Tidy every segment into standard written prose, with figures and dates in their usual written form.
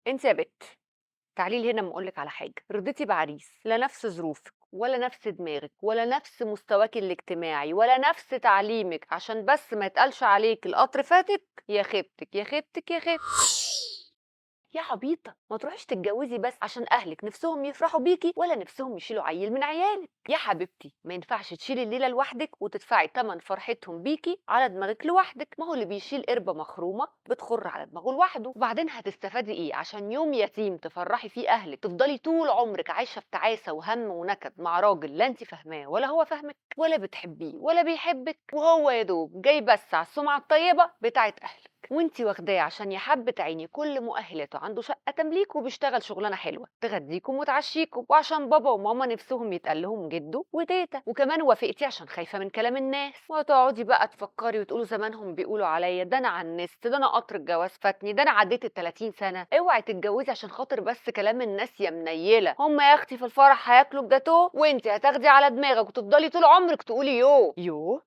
انت يا بت، تعالي لي هنا اما اقول لك على حاجه. رضيتي بعريس لا نفس ظروفك ولا نفس دماغك ولا نفس مستواك الاجتماعي ولا نفس تعليمك، عشان بس ما يتقالش عليك القطر فاتك؟ يا خيبتك يا خيبتك يا خيبتك. يا عبيطة، ما تروحيش تتجوزي بس عشان أهلك نفسهم يفرحوا بيكي ولا نفسهم يشيلوا عيل من عيالك. يا حبيبتي، ما ينفعش تشيلي الليلة لوحدك وتدفعي تمن فرحتهم بيكي على دماغك لوحدك. ما هو اللي بيشيل قربة مخرومة بتخر على دماغه لوحده. وبعدين هتستفادي ايه عشان يوم يتيم تفرحي فيه أهلك تفضلي طول عمرك عايشة في تعاسة وهم ونكد مع راجل لا انت فاهماه ولا هو فاهمك ولا بتحبيه ولا بيحبك، وهو يا دوب جاي بس على السمعة الطيبة بتاعت أهلك، وانتي واخداه عشان يا حبة عيني كل مؤهلاته، عنده شقة تمليك وبيشتغل شغلانة حلوة تغديكم وتعشيكم، وعشان بابا وماما نفسهم يتقال لهم جدو وتيتا، وكمان وافقتي عشان خايفة من كلام الناس، وتقعدي بقى تفكري وتقولوا زمانهم بيقولوا عليا ده انا عنست، ده انا قطر الجواز فاتني، ده انا عديت ال30 سنة. اوعي تتجوزي عشان خاطر بس كلام الناس يا منيلة. هم يا اختي في الفرح هياكلوا الجاتوه وانتي هتاخدي على دماغك وتفضلي طول عمرك تقولي يو يو.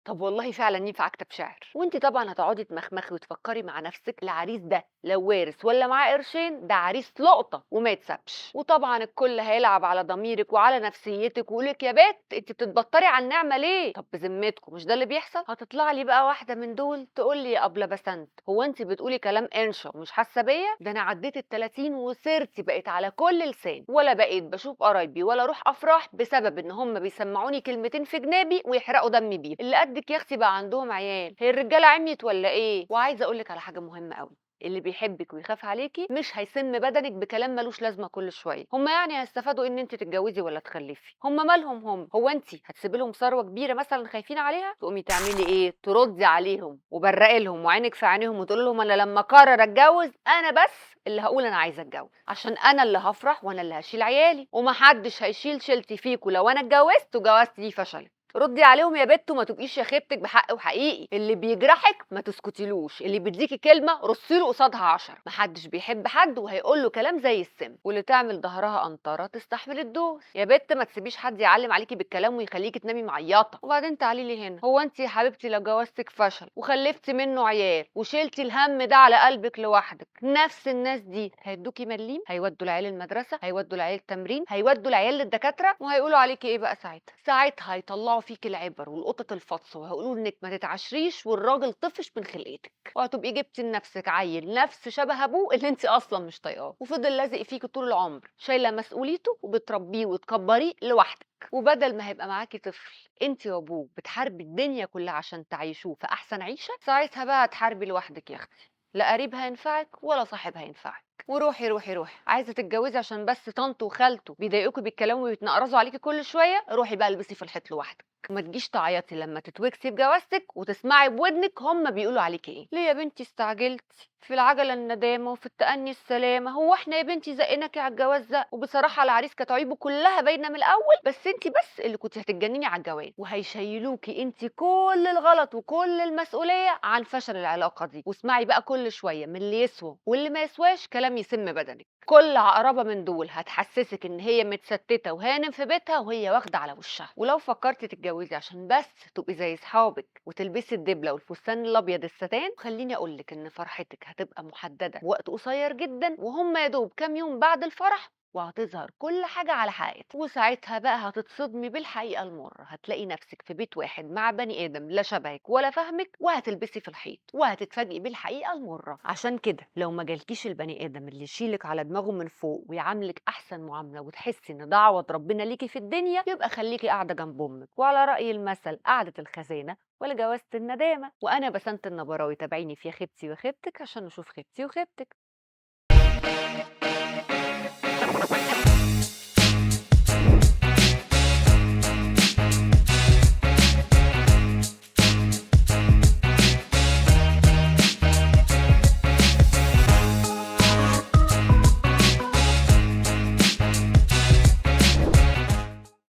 طب والله فعلا ينفع اكتب شعر. وانت طبعا هتقعدي تمخمخي وتفكري مع نفسك العريس ده لو وارث ولا معاه قرشين ده عريس لقطه وما يتسابش. وطبعا الكل هيلعب على ضميرك وعلى نفسيتك ويقولك يا بت انت بتتبطري على النعمه ليه؟ طب بذمتكم مش ده اللي بيحصل؟ هتطلع لي بقى واحده من دول تقول لي يا ابله بسنت هو انت بتقولي كلام انشا ومش حاسه بيا؟ ده انا عديت ال30 وسيرتي بقت على كل لسان، ولا بقيت بشوف قرايبي ولا اروح افراح بسبب ان هم بيسمعوني كلمتين في جنابي ويحرقوا دمي بيهم. اللي قدك يا اختي بقى عندهم عيال، هي الرجاله عميت ولا ايه؟ وعايزه اقول لك على حاجه مهمه قوي، اللي بيحبك ويخاف عليكي مش هيسم بدنك بكلام ملوش لازمه كل شويه. هم يعني هيستفادوا ان انت تتجوزي ولا تخلفي؟ هم مالهم؟ هم هو انت هتسيبي لهم ثروه كبيره مثلا خايفين عليها؟ تقومي تعملي ايه؟ تردي عليهم وبرقي لهم وعينك في عينيهم وتقول لهم انا لما اقرر اتجوز انا بس اللي هقول انا عايزه اتجوز، عشان انا اللي هفرح وانا اللي هشيل عيالي، ومحدش هيشيل شيلتي فيكوا لو انا اتجوزت وجوازتي دي فشلت. ردي عليهم يا بت وما تبقيش يا خيبتك بحق وحقيقي. اللي بيجرحك ما تسكتيلوش، اللي بيديكي كلمه رصي له قصادها 10. محدش بيحب حد وهيقول له كلام زي السم، واللي تعمل ظهرها قنطره تستحمل الدوس. يا بت ما تسيبيش حد يعلم عليكي بالكلام ويخليكي تنامي معيطه. وبعدين تعالي لي هنا، هو انت يا حبيبتي لو جوازتك فشل وخلفتي منه عيال وشيلتي الهم ده على قلبك لوحدك، نفس الناس دي هيدوكي مليم، هيودوا العيال المدرسه، هيودوا العيال التمرين، هيودوا العيال للدكاتره، وهيقولوا عليكي ايه بقى ساعتها؟ ساعتها هيطلعوا فيك العبر والقطط الفطس وهيقولوا انك ما تتعشريش والراجل طفش من خلقتك، وهتبقي جبتي لنفسك عيل نفس شبه ابوه اللي انت اصلا مش طايقاه، وفضل لازق فيكي طول العمر شايله مسؤوليته وبتربيه وتكبريه لوحدك. وبدل ما هيبقى معاكي طفل انت وابوه بتحاربي الدنيا كلها عشان تعيشوه في احسن عيشه، ساعتها بقى هتحاربي لوحدك يا اختي. لا قريب هينفعك ولا صاحب هينفعك. وروحي روحي روحي، عايزه تتجوزي عشان بس طنط وخالته بيضايقوكي بالكلام ويتنقرصوا عليكي كل شويه؟ روحي بقى البسي في الحيط لوحدك، وما تجيش تعيطي لما تتوكسي بجوازتك وتسمعي بودنك هم بيقولوا عليكي ايه. ليه يا بنتي استعجلتي؟ في العجله الندامه وفي التأني السلامه. هو احنا يا بنتي زقناكي على الجواز ده؟ وبصراحه العريس كانت عيوبه كلها باينه من الاول، بس انت بس اللي كنت هتتجنني على الجواز، وهيشيلوكي انت كل الغلط وكل المسؤوليه عن فشل العلاقه دي. واسمعي بقى كل شويه من اللي يسوى واللي ما يسواش كلام يسم بدنك. كل عقربه من دول هتحسسك ان هي متستته وهانم في بيتها وهي واخده على وشها. ولو فكرتي تتجوزي عشان بس تبقي زي اصحابك وتلبسي الدبله والفستان الابيض الستان، خليني اقولك ان فرحتك هتبقى محدده بوقت قصير جدا، وهم يا دوب كام يوم بعد الفرح وهتظهر كل حاجة على حقيقتها. وساعتها بقى هتتصدمي بالحقيقة المرة، هتلاقي نفسك في بيت واحد مع بني آدم لا شبهك ولا فاهمك، وهتلبسي في الحيط وهتتفاجئي بالحقيقة المرة. عشان كده لو ما جالكيش البني آدم اللي يشيلك على دماغه من فوق ويعاملك أحسن معاملة وتحسي إن ده عوض ربنا ليكي في الدنيا، يبقى خليكي قاعدة جنب أمك، وعلى رأي المثل قعدة الخزانة ولا جوازة الندامة. وأنا بسنت النبراوي، تابعيني في خيبتي وخيبتك عشان نشوف خيبتي وخيبتك.